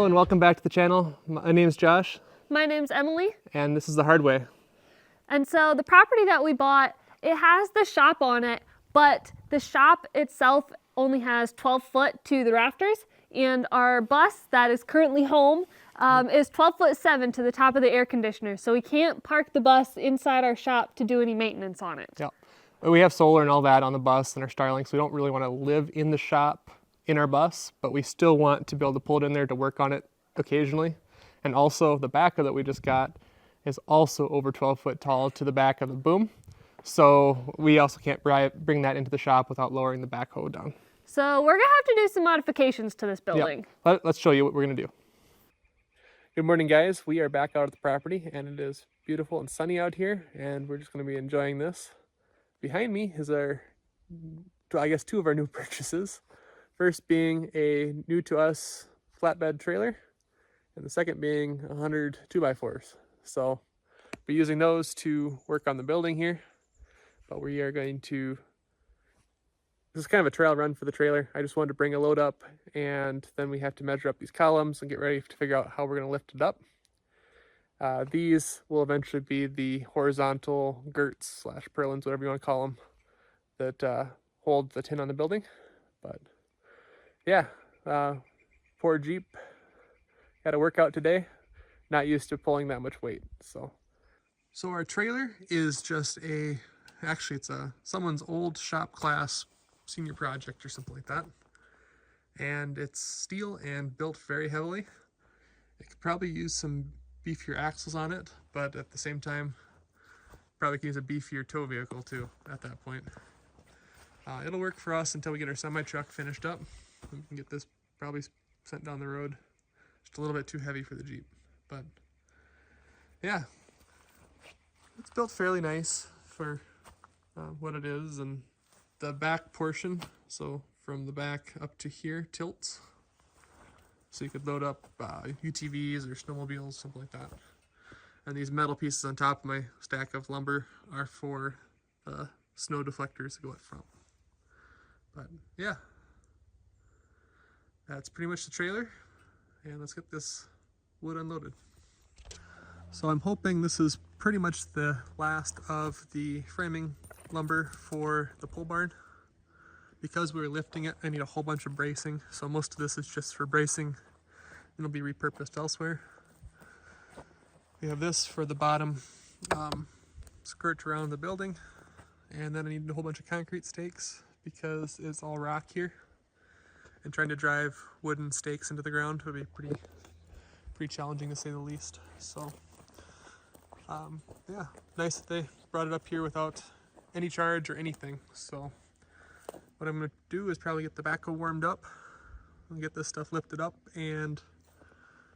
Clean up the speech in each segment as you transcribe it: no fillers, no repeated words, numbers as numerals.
Hello and welcome back to the channel. My name's Josh. My name's Emily. And this is The Hard Way. And so the property that we bought, it has the shop on it, but the shop itself only has 12 foot to the rafters, and our bus that is currently home is 12'7" to the top of the air conditioner. So we can't park the bus inside our shop to do any maintenance on it. Yep. We have solar and all that on the bus and our Starlink, so we don't really want to live in the shop in our bus, but we still want to be able to pull it in there to work on it occasionally. And also the backhoe that we just got is also over 12 foot tall to the back of the boom. So we also can't bring that into the shop without lowering the backhoe down. So we're gonna have to do some modifications to this building. Yep. Let's show you what we're gonna do. Good morning, guys. We are back out at the property and it is beautiful and sunny out here, and we're just gonna be enjoying this. Behind me is our, I guess, two of our new purchases. First being a new to us flatbed trailer, and the second being 100 2x4s. So we're using those to work on the building here, but we are going to, this is kind of a trial run for the trailer. I just wanted to bring a load up, and then we have to measure up these columns and get ready to figure out how we're going to lift it up. These will eventually be the horizontal girts slash purlins, whatever you want to call them, that hold the tin on the building. But yeah, poor Jeep had a workout today. Not used to pulling that much weight. So our trailer is just actually it's someone's old shop class senior project or something like that. And it's steel and built very heavily. It could probably use some beefier axles on it, but at the same time, probably could use a beefier tow vehicle too at that point. It'll work for us until we get our semi-truck finished up. We can get this probably sent down the road. Just a little bit too heavy for the Jeep, but yeah, it's built fairly nice for what it is. And the back portion, so from the back up to here, tilts. So you could load up UTVs or snowmobiles, something like that. And these metal pieces on top of my stack of lumber are for snow deflectors to go up front. But yeah, that's pretty much the trailer. And let's get this wood unloaded. So I'm hoping this is pretty much the last of the framing lumber for the pole barn. Because we were lifting it, I need a whole bunch of bracing. So most of this is just for bracing, and it'll be repurposed elsewhere. We have this for the bottom skirt around the building. And then I need a whole bunch of concrete stakes because it's all rock here. And trying to drive wooden stakes into the ground would be pretty challenging, to say the least. So yeah, nice that they brought it up here without any charge or anything. So what I'm going to do is probably get the backhoe warmed up and get this stuff lifted up, and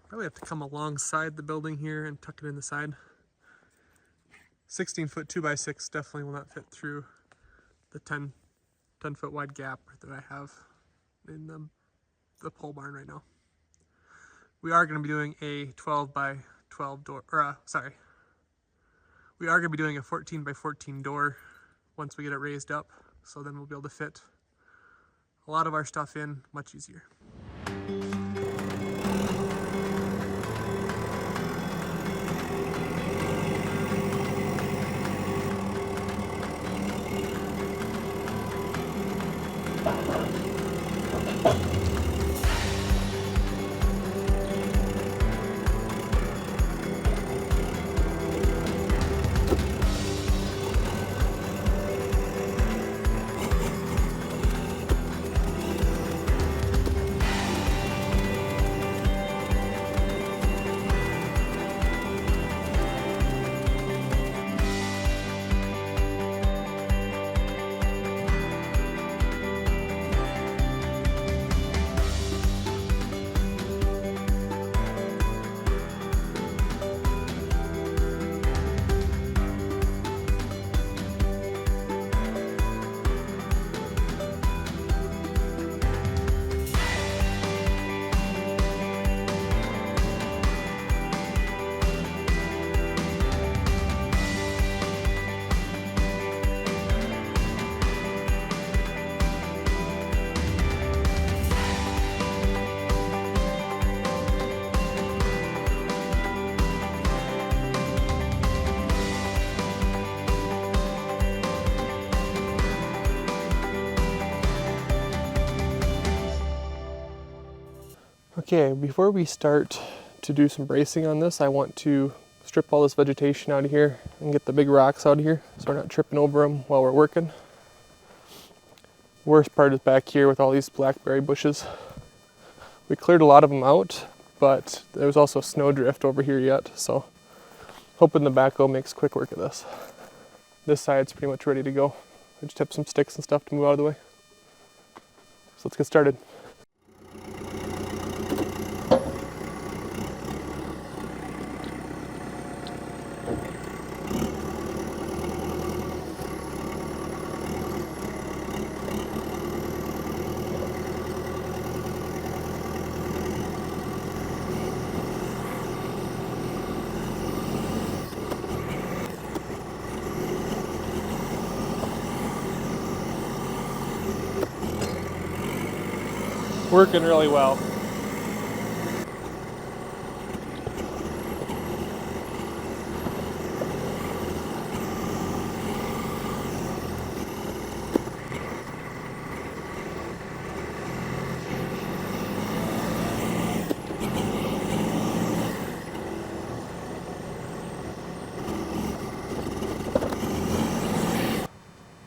probably have to come alongside the building here and tuck it in the side. 16 foot 2x6 definitely will not fit through the 10 foot wide gap that I have in the pole barn right now. We are going to be doing a 12 by 12 door, or we are going to be doing a 14 by 14 door once we get it raised up. So then we'll be able to fit a lot of our stuff in much easier. Okay, before we start to do some bracing on this, I want to strip all this vegetation out of here and get the big rocks out of here so we're not tripping over them while we're working. Worst part is back here with all these blackberry bushes. We cleared a lot of them out, but there was also snow drift over here yet, so hoping the backhoe makes quick work of this. This side's pretty much ready to go. I just have some sticks and stuff to move out of the way. So let's get started. Working really well.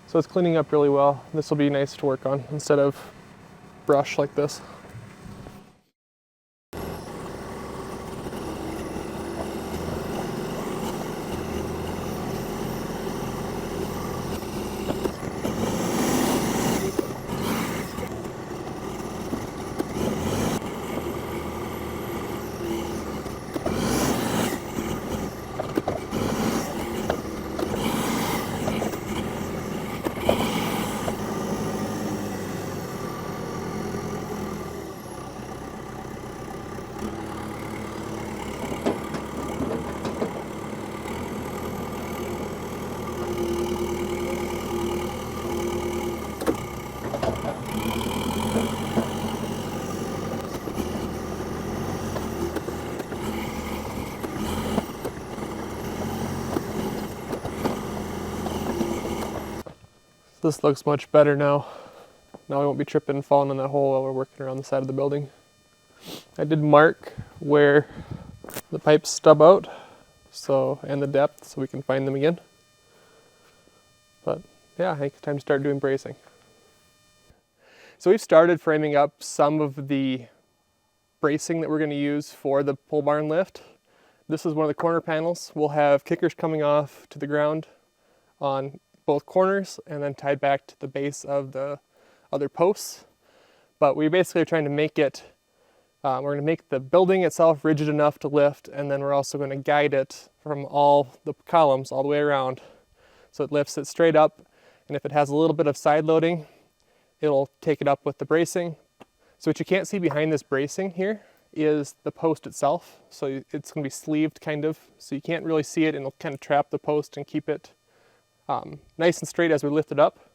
So it's cleaning up really well. This will be nice to work on instead of brush like this. This looks much better now. Now we won't be tripping and falling in that hole while we're working around the side of the building. I did mark where the pipes stub out, and the depth, so we can find them again. But yeah, I think it's time to start doing bracing. So we've started framing up some of the bracing that we're going to use for the pole barn lift. This is one of the corner panels. We'll have kickers coming off to the ground on both corners and then tied back to the base of the other posts. But we basically are trying to make it, we're going to make the building itself rigid enough to lift, and then we're also going to guide it from all the columns all the way around. So it lifts it straight up, and if it has a little bit of side loading, it'll take it up with the bracing. So what you can't see behind this bracing here is the post itself. So it's going to be sleeved kind of, so you can't really see it, and it'll kind of trap the post and keep it nice and straight as we lift it up.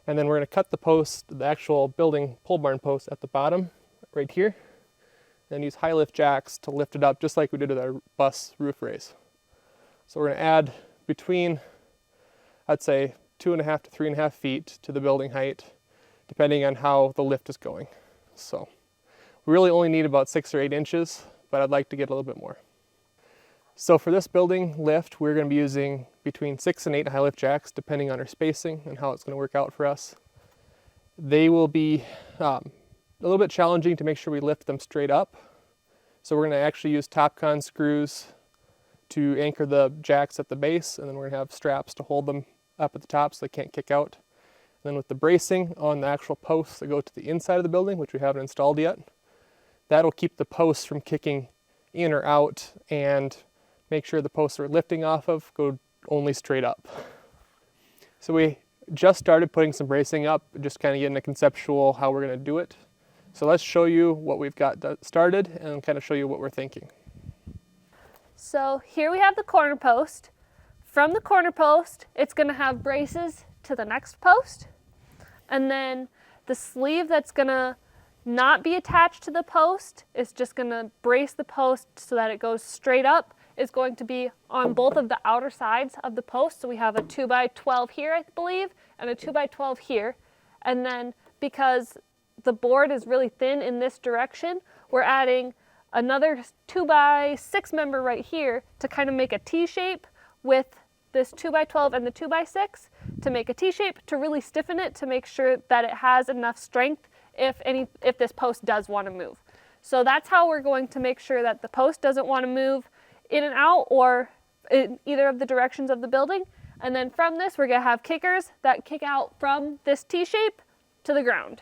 And then we're going to cut the post, the actual building pole barn post at the bottom right here, and use high lift jacks to lift it up just like we did with our bus roof raise. So we're going to add between, I'd say, 2.5 to 3.5 feet to the building height, depending on how the lift is going. So we really only need about 6 or 8 inches, but I'd like to get a little bit more. So for this building lift, we're going to be using between 6 and 8 high lift jacks, depending on our spacing and how it's going to work out for us. They will be a little bit challenging to make sure we lift them straight up. So we're going to actually use TopCon screws to anchor the jacks at the base, and then we're going to have straps to hold them up at the top so they can't kick out. And then with the bracing on the actual posts that go to the inside of the building, which we haven't installed yet, that'll keep the posts from kicking in or out and make sure the posts we're lifting off of go only straight up. So we just started putting some bracing up, just kind of getting a conceptual how we're going to do it. So let's show you what we've got started and kind of show you what we're thinking. So here we have the corner post. From the corner post, it's going to have braces to the next post. And then the sleeve that's going to not be attached to the post is just going to brace the post so that it goes straight up, is going to be on both of the outer sides of the post. So we have a 2x12 here, I believe, and a 2x12 here. And then because the board is really thin in this direction, we're adding another 2x6 member right here to kind of make a T shape with this 2x12 and the 2x6 to make a T shape to really stiffen it to make sure that it has enough strength if this post does want to move. So that's how we're going to make sure that the post doesn't want to move in and out or in either of the directions of the building. And then from this, we're going to have kickers that kick out from this T shape to the ground.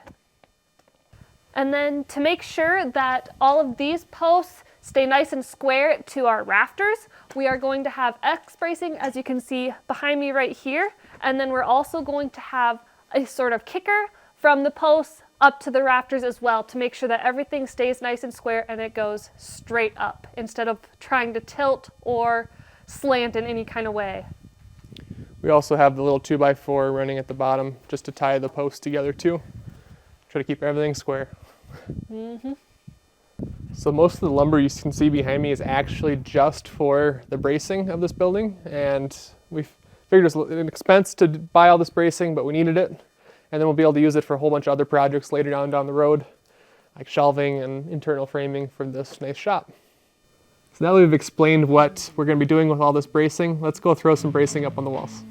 And then to make sure that all of these posts stay nice and square to our rafters, we are going to have X bracing, as you can see behind me right here. And then we're also going to have a sort of kicker from the posts up to the rafters as well to make sure that everything stays nice and square and it goes straight up instead of trying to tilt or slant in any kind of way. We also have the little 2x4 running at the bottom just to tie the posts together too. Try to keep everything square. So most of the lumber you can see behind me is actually just for the bracing of this building, and we figured it was an expense to buy all this bracing, but we needed it. And then we'll be able to use it for a whole bunch of other projects later down the road, like shelving and internal framing for this nice shop. So now that we've explained what we're going to be doing with all this bracing, let's go throw some bracing up on the walls.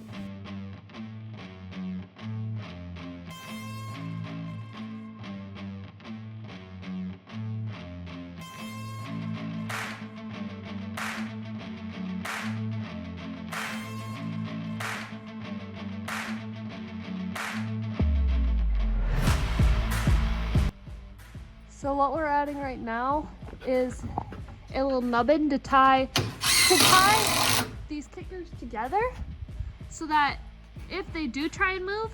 So what we're adding right now is a little nubbin to tie these kickers together so that if they do try and move,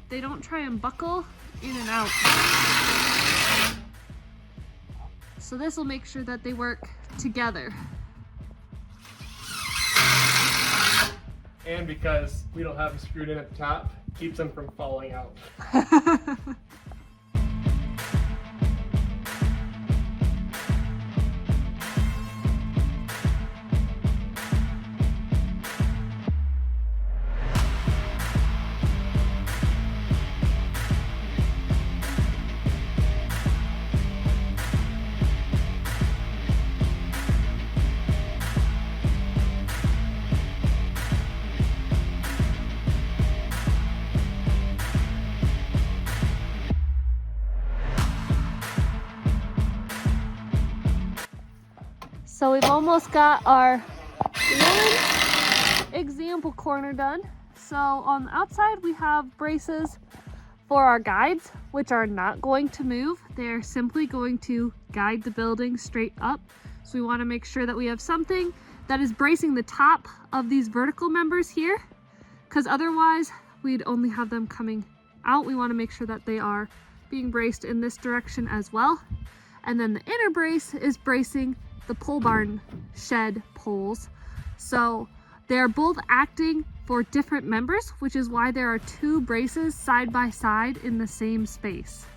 they don't try and buckle in and out. So this will make sure that they work together. And because we don't have them screwed in at the top, keeps them from falling out. So we've almost got our one example corner done. So on the outside we have braces for our guides, which are not going to move. They're simply going to guide the building straight up. So we want to make sure that we have something that is bracing the top of these vertical members here, because otherwise we'd only have them coming out. We want to make sure that they are being braced in this direction as well. And then the inner brace is bracing the pole barn shed poles. So they're both acting for different members, which is why there are two braces side by side in the same space.